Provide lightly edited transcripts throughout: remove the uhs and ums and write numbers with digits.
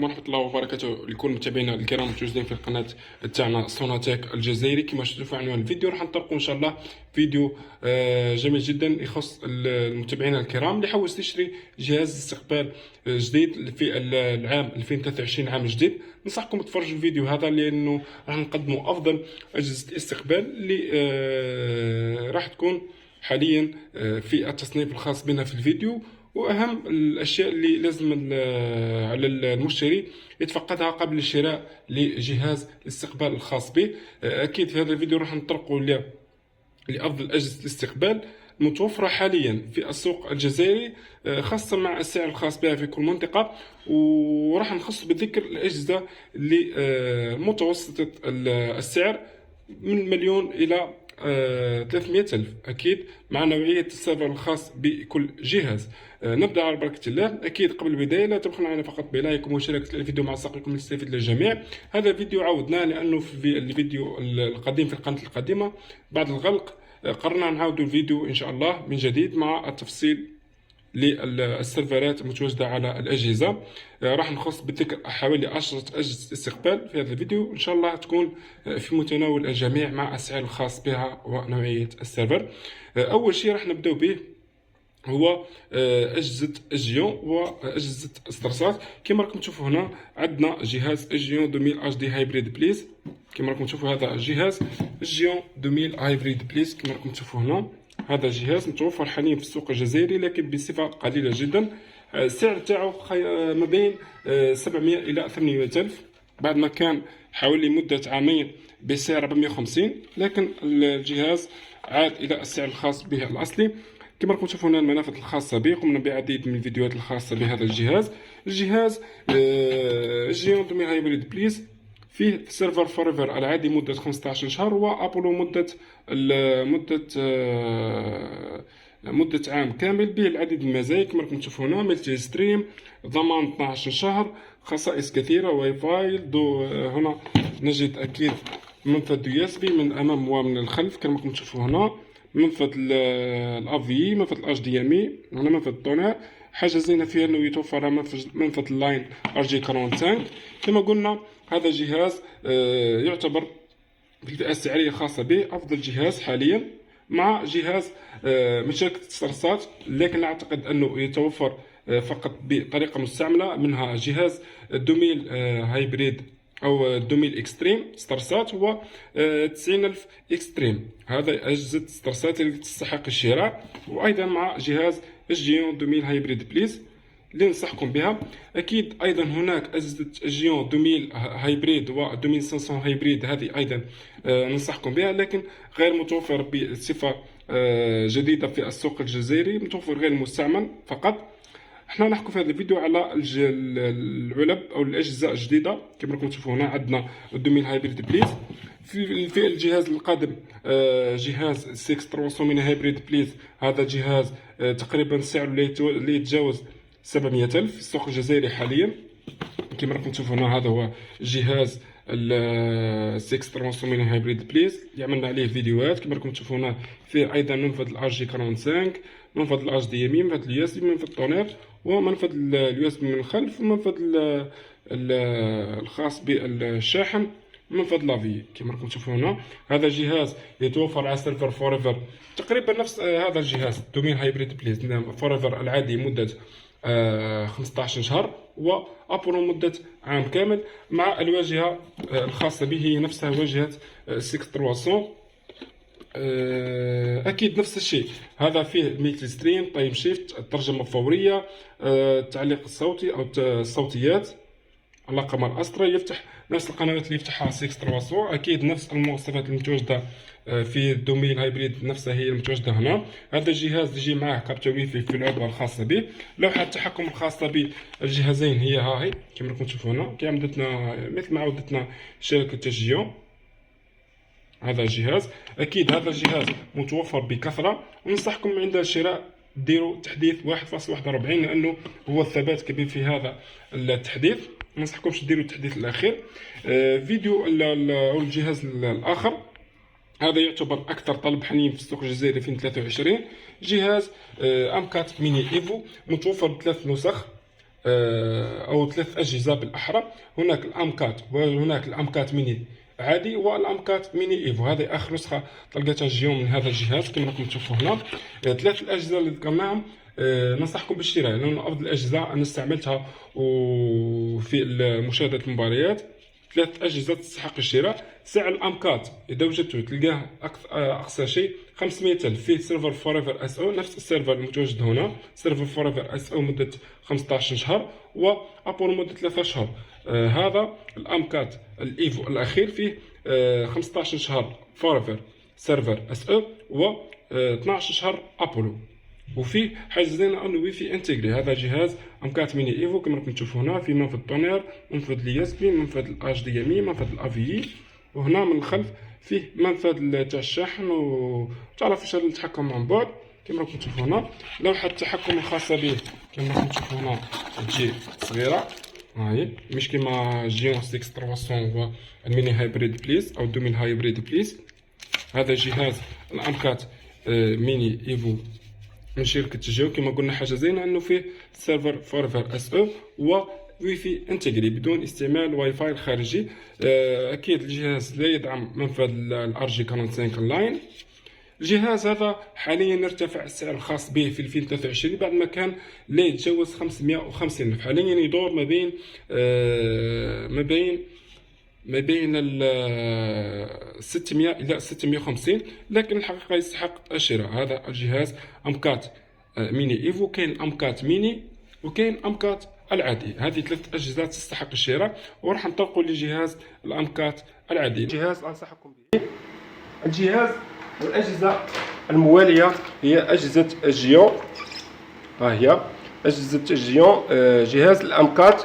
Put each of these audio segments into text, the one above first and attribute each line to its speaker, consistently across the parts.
Speaker 1: ورحمة الله وبركاته لكل متابعينا الكرام المتواجدين في القناة تاعنا سوناتيك الجزائري. كما شفتوا عنوان الفيديو راح نطرقوا ان شاء الله فيديو جميل جدا يخص المتابعين الكرام اللي حوس تشري جهاز استقبال جديد في العام 2023 عام جديد. ننصحكم تفرجوا الفيديو هذا لانه راح نقدموا افضل اجهزة الاستقبال اللي راح تكون حاليا في التصنيف الخاص بنا في الفيديو، واهم الاشياء اللي لازم على المشتري يتفقدها قبل الشراء لجهاز الاستقبال الخاص به. اكيد في هذا الفيديو راح نطرقوا لافضل اجهزه الاستقبال متوفره حاليا في السوق الجزائري، خاصه مع السعر الخاص بها في كل منطقه، وراح نخص بذكر الاجهزه اللي متوسطه السعر من مليون الى 300 ألف، أكيد مع نوعية السيرفر الخاص بكل جهاز. نبدأ على بركة الله. أكيد قبل البداية لا تبخلوا علينا فقط بلايك ومشاركة الفيديو مع صديقكم ليستفيد للجميع. هذا الفيديو عودناه لأنه في الفيديو القديم في القناة القديمة بعد الغلق قررنا نعاودوا الفيديو إن شاء الله من جديد مع التفصيل للسيرفرات المتواجدة على الأجهزة. راح نخص بذكر حوالي 10 أجهزة استقبال في هذا الفيديو، إن شاء الله تكون في متناول الجميع مع السعر الخاص بها ونوعية السيرفر. أول شيء راح نبدأ به هو أجهزة أجيون وأجهزة سترسات. كما راكم تشوفوا هنا عندنا جهاز أجيون 2000 اتش دي هايبريد بليس. كما راكم تشوفوا هذا الجهاز أجيون 2000 هايبريد بليس. كما راكم تشوفوا هنا هذا الجهاز متوفر حاليا في السوق الجزائري لكن بصفة قليلة جدا. السعر تاعو ما بين 700 إلى 800 ألف، بعد ما كان حوالي مدة عامين بسعر 450، لكن الجهاز عاد إلى السعر الخاص به الأصلي. كما راكم تشوفون هنا المنافذ الخاصة به، قمنا بعديد من الفيديوهات الخاصة بهذا الجهاز. الجهاز جيون 2000 هايبريد بليس فيه سيرفر فوريفر العادي مدة 15 شهر، وأبولو مدة عام كامل به العديد من المزايا. كما راكم تشوفون هنا ملتي ستريم، ضمان 12 شهر، خصائص كثيرة، واي فاي هنا نجد أكيد منفذ يو اس بي من الأمام ومن الخلف. كما راكم تشوفون هنا منفذ الافي، منفذ الاتش دي ام اي، هنا منفذ الطونير. حاجه زينه فيها انه يتوفر منفذ اللاين ار جي 45. كما قلنا هذا الجهاز يعتبر في الفئه السعريه الخاصه به افضل جهاز حاليا، مع جهاز من شركه سترسات، لكن اعتقد انه يتوفر فقط بطريقه مستعمله، منها جهاز 2000 هايبريد او 2000 اكستريم سترسات هو 90000 اكستريم. هذا اجهزه سترسات اللي تستحق الشراء، وايضا مع جهاز جيون 2000 هايبريد بليس اللي ننصحكم بها. اكيد ايضا هناك اجهزه جيون 2000 هايبريد و 2500 هايبريد، هذه ايضا ننصحكم بها، لكن غير متوفر بصفه جديده في السوق الجزائري، متوفر غير مستعمل فقط. احنا نحكي في هذا الفيديو على العلب او الاجهزه الجديده. كما راكم تشوفوا هنا عندنا 2000 هايبريد بليس. في الجهاز القادم جهاز 6300 هايبريد بليس. هذا جهاز تقريبا سعره اللي يتجاوز 700 ألف في السوق الجزائري حاليا. كما راكم تشوفوا هنا هذا هو جهاز ال 6300 هايبريد بليس اللي عملنا عليه فيديوهات. كما راكم تشوفوا هنا فيه ايضا منفذ الار جي 45، منفذ الاتش دي ام اي، منفذ اليو اس بي، منفذ الطونير، ومنفذ اليو اس بي من الخلف، ومنفذ الخاص بالشاحن، منفذ لافي. كما راكم تشوفوا هنا هذا الجهاز يتوفر على سيرفر فوريفر تقريبا نفس هذا الجهاز 2000 هايبريد بليس، فوريفر العادي مدة 15 شهر، وابولو مدة عام كامل، مع الواجهة الخاصة به هي نفسها واجهة 6300. اكيد نفس الشيء. هذا فيه ميتل ستريم، تايم شيفت، الترجمه الفوريه، التعليق الصوتي او الصوتيات على قمر استرا، يفتح نفس القنوات اللي يفتحها 6300. اكيد نفس المواصفات المتواجده في 2000 هايبريد نفسها هي المتواجده هنا. هذا الجهاز يجي معه كابتشر ويفي في العلبه الخاصه به. لوحه التحكم الخاصه بالجهازين هي ها هي كما راكم تشوفوا هنا، كعمدتنا مثل ما عودتنا شركه تجيون. هذا الجهاز اكيد هذا الجهاز متوفر بكثره، وننصحكم عند الشراء ديروا تحديث 1.41 لانه هو الثبات كبير في هذا التحديث. ما ننصحكمش ديروا التحديث الاخير. فيديو الجهاز الاخر هذا يعتبر اكثر طلب حاليا في السوق الجزائري في 23. جهاز ام 4 ميني ايفو، متوفر بثلاث نسخ. أو 3 أجهزة بالأحرى. هناك الأمكات وهناك الأمكات ميني عادي والأمكات ميني إيفو. هذه آخر نسخة لقيتها جيوم من هذا الجهاز كما راكم تشوفوا هنا. 3 الأجهزة اللي ذكرناهم ننصحكم بالشراء، لأن أفضل الأجهزة أنا استعملتها وفي مشاهدة المباريات. 3 أجهزة تستحق الشراء. سعر الأمكات إذا وجدته تلقاه أقصى شيء 500,000. فيه سيرفر فوريفر اس او، نفس السيرفر المتواجد هنا، سيرفر فوريفر اس او مدة 15 شهر، وابولو مدة 3 شهور. هذا الأمكات الإيفو الأخير فيه 15 شهر فوريفر سيرفر اس او و 12 شهر ابولو. وفي حاجه زينه انه في انتجري. هذا جهاز امكات ميني ايفو كما راكم تشوفوا هنا، في منفذ طونير، منفذ الياسبي، منفذ الاتش دي ام اي، منفذ الافي، وهنا من الخلف فيه منفذ تاع الشحن وتعرف فاش التحكم عن بعد كما راكم تشوفوا هنا. لوحه التحكم الخاصه به كما راكم تشوفوا هنا تجي صغيره، هاي مش كما جيون 6300 والميني هايبريد بليس او 2000 هايبريد بليس. هذا جهاز الامكات ميني ايفو من شركة جيو كما قلنا. حاجة زينة انه فيه سيرفر فوريفر اس او وواي في انتجري بدون استعمال واي فاي الخارجي. اكيد الجهاز لا يدعم منفذ الار جي 45 اونلاين. الجهاز هذا حاليا ارتفع السعر الخاص به في 2023 بعد ما كان لا يتجاوز 550 ألف. حاليا يدور ما بين ال 600 إلى 650، لكن الحقيقة يستحق الشراء. هذا الجهاز أمكات ميني إيفو. كاين أمكات ميني وكاين أمكات العادي. هذه 3 أجهزة تستحق الشراء، وراح ننطلقوا لجهاز الأمكات العادي. الجهاز أنصحكم به. الجهاز والأجهزة الموالية هي أجهزة جيون. ها هي أجهزة جيون، جهاز الأمكات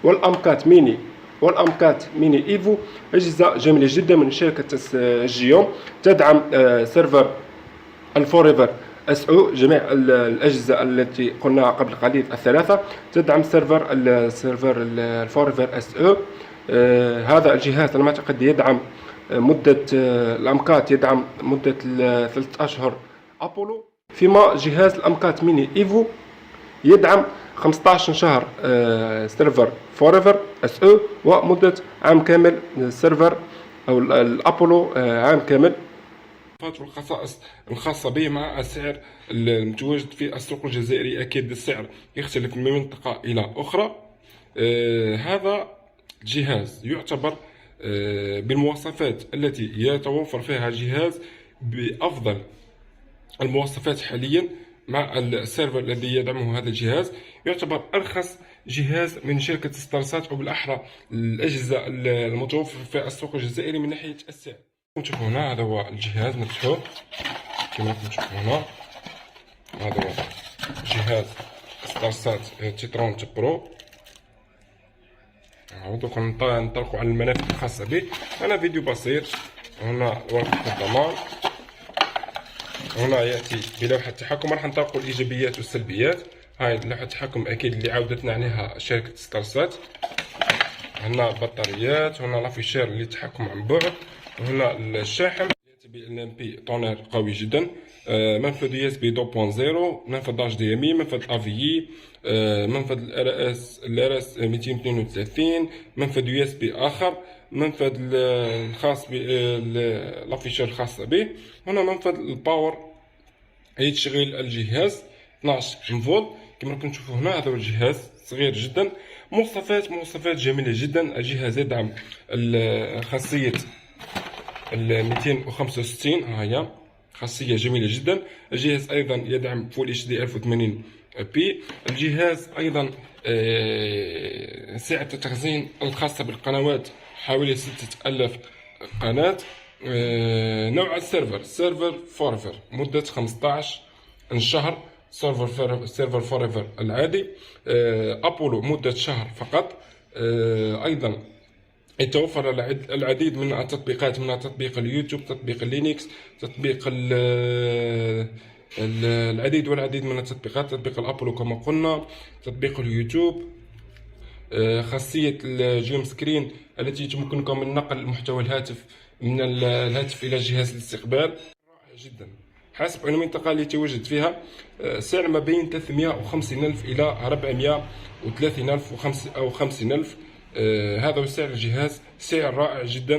Speaker 1: والأمكات ميني والأمكات ميني إيفو. أجهزة جميلة جدا من شركة جيوم، تدعم سيرفر الفوريفر اس او. جميع الأجهزة التي قلناها قبل قليل الثلاثة تدعم سيرفر الفوريفر اس او. هذا الجهاز أنا أعتقد يدعم مدة الأمكات يدعم مدة 3 أشهر أبولو، فيما جهاز الأمكات ميني إيفو يدعم 15 شهر سيرفر فوريفر اس او ومدة عام كامل السيرفر او الابولو عام كامل. والخصائص الخاصة به مع السعر المتواجد في السوق الجزائري. اكيد السعر يختلف من منطقة الى اخرى. هذا الجهاز يعتبر بالمواصفات التي يتوفر فيها الجهاز بافضل المواصفات حاليا مع السيرفر الذي يدعمه هذا الجهاز. يعتبر أرخص جهاز من شركة ستارسات، أو بالأحرى الأجهزة المتوفرة في السوق الجزائري من ناحية السعر. تشوفوا هنا هذا هو الجهاز نفسه كما راكم تشوفوا هنا. هذا هو جهاز ستارسات تيترون برو. دوك ننطلقوا على المنافذ الخاصة به. هنا فيديو بسيط، هنا ورقة الضمان، هنا يأتي بلوحة التحكم. راح نطلقوا الإيجابيات والسلبيات. هاي لوحة التحكم أكيد اللي عاودتنا عليها شركة ستارسات. هنا بطاريات، هنا لافيشير للتحكم عن بعد، وهنا الشاحن يأتي بالMP طونير قوي جدا، منفذ USB 2.0، منفذ اتش دي ام اي، منفذ AVI، منفذ LRS 232، منفذ USB آخر، منفذ الخاص بالافيشير الخاصة به. هنا منفذ الباور أي تشغيل الجهاز 12 فولت كما راكم تشوفوا هنا. هذا هو الجهاز صغير جدا. مواصفات جميلة جدا. الجهاز يدعم خاصية 265، ها هي خاصية جميلة جدا. الجهاز أيضا يدعم فول اتش دي 1080 بي. الجهاز أيضا سعة التخزين الخاصة بالقنوات حوالي 6000 قناة. نوع السيرفر فوريفر مدة 15 شهر، سيرفر فوريفر العادي. أبولو مدة شهر فقط. أيضا يتوفر العديد من التطبيقات، من تطبيق اليوتيوب، تطبيق لينكس، تطبيق العديد من التطبيقات، تطبيق الأبولو كما قلنا، تطبيق اليوتيوب، خاصية الجيم سكرين التي يمكنكم من نقل محتوى الهاتف من الهاتف إلى جهاز الاستقبال. رائع جدا. حسب المنطقة اللي يتواجد فيها. سعر ما بين 350,000 إلى 430,000 أو 50,000. هذا هو سعر الجهاز، سعر رائع جدا.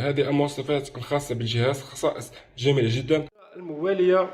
Speaker 1: هذه المواصفات الخاصة بالجهاز، خصائص جميلة جدا. الموالية